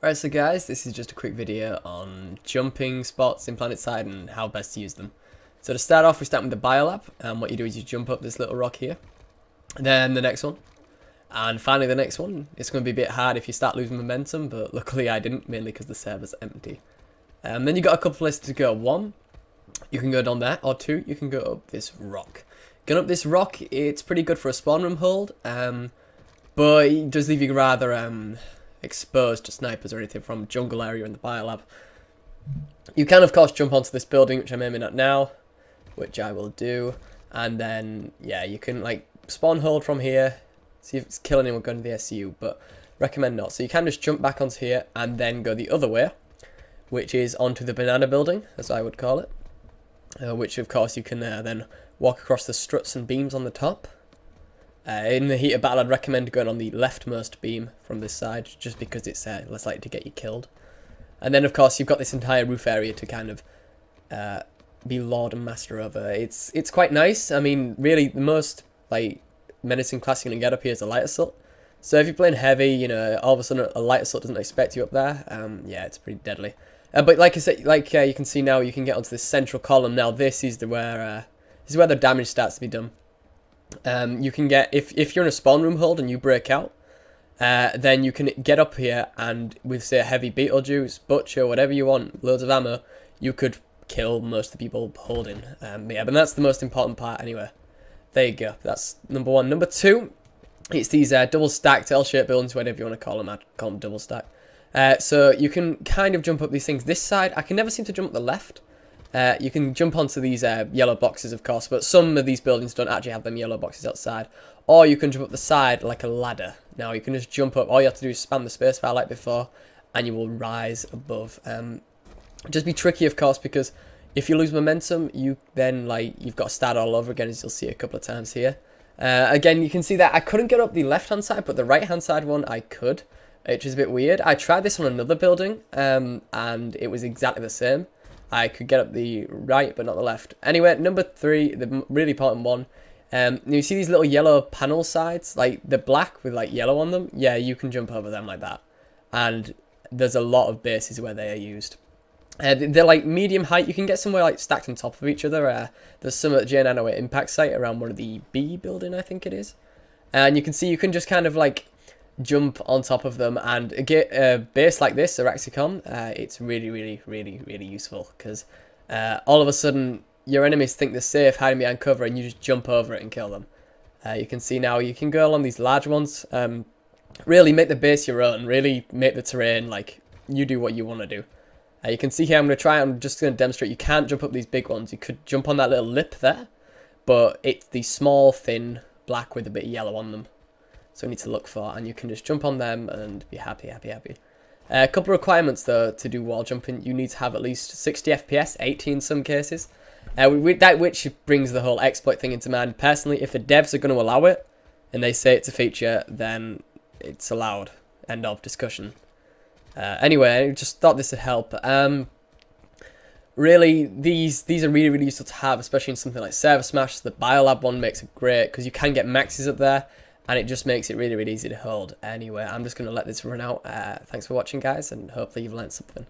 Alright, so guys, this is just a quick video on jumping spots in planetside and how best to use them. So to start off, we start with the biolab, and what you do is you jump up this little rock here, then the next one, and finally the next one. It's going to be a bit hard if you start losing momentum, but luckily I didn't, mainly because the server's empty. Then you got a couple places to go. One, you can go down there, or two, you can go up this rock. Going up this rock, it's pretty good for a spawn room hold, but it does leave you rather exposed to snipers or anything from jungle area in the biolab. You can of course jump onto this building, which I'm aiming at now, which I will do, and then yeah, you can like spawn hold from here, see if it's killing anyone going to the SU, but recommend not. So you can just jump back onto here and then go the other way, which is onto the banana building, as I would call it, which of course you can then walk across the struts and beams on the top. In the heat of battle, I'd recommend going on the leftmost beam from this side, just because it's less likely to get you killed. And then, of course, you've got this entire roof area to kind of be lord and master over. It's quite nice. I mean, really, the most like menacing class you're gonna get up here is a light assault. So if you're playing heavy, you know, all of a sudden a light assault doesn't expect you up there. Yeah, it's pretty deadly. But like I said, you can see now, you can get onto this central column. Now this is where the damage starts to be done. You can get, if you're in a spawn room hold and you break out, then you can get up here and with say a heavy Beetlejuice, Butcher, whatever you want, loads of ammo, you could kill most of the people holding. Yeah, but that's the most important part anyway. There you go, that's number one. Number two, it's these double stacked L-shaped buildings, whatever you want to call them. I'd call them double stack. So you can kind of jump up these things. This side, I can never seem to jump up the left. You can jump onto these yellow boxes, of course, but some of these buildings don't actually have them yellow boxes outside. Or you can jump up the side like a ladder. Now, you can just jump up. All you have to do is spam the spacebar like before, and you will rise above. Just be tricky, of course, because if you lose momentum, you've got to start all over again, as you'll see a couple of times here. Again, you can see that I couldn't get up the left-hand side, but the right-hand side one I could, which is a bit weird. I tried this on another building, and it was exactly the same. I could get up the right, but not the left. Anyway, number three, the really important one. You see these little yellow panel sides? Like, they're black with, like, yellow on them? Yeah, you can jump over them like that. And there's a lot of bases where they are used. They're, like, medium height. You can get somewhere, like, stacked on top of each other. There's some at J908 impact site around one of the B building, I think it is. And you can see you can just kind of, like, jump on top of them, and get a base like this, a Raxicom, it's really, really, really, really useful, because all of a sudden your enemies think they're safe hiding behind cover, and you just jump over it and kill them. You can see now you can go along these large ones, really make the base your own, really make the terrain like you do what you want to do. You can see here, I'm just going to demonstrate, you can't jump up these big ones. You could jump on that little lip there, but it's the small, thin, black with a bit of yellow on them. So we need to look for, and you can just jump on them and be happy, happy, happy. A couple of requirements though to do wall jumping. You need to have at least 60 FPS, 80 in some cases. Which brings the whole exploit thing into mind. Personally, if the devs are going to allow it, and they say it's a feature, then it's allowed. End of discussion. Anyway, I just thought this would help. Really, these are really, really useful to have, especially in something like Server Smash. The Biolab one makes it great, because you can get maxes up there, and it just makes it really, really easy to hold. Anyway, I'm just going to let this run out. Thanks for watching, guys, and hopefully you've learned something.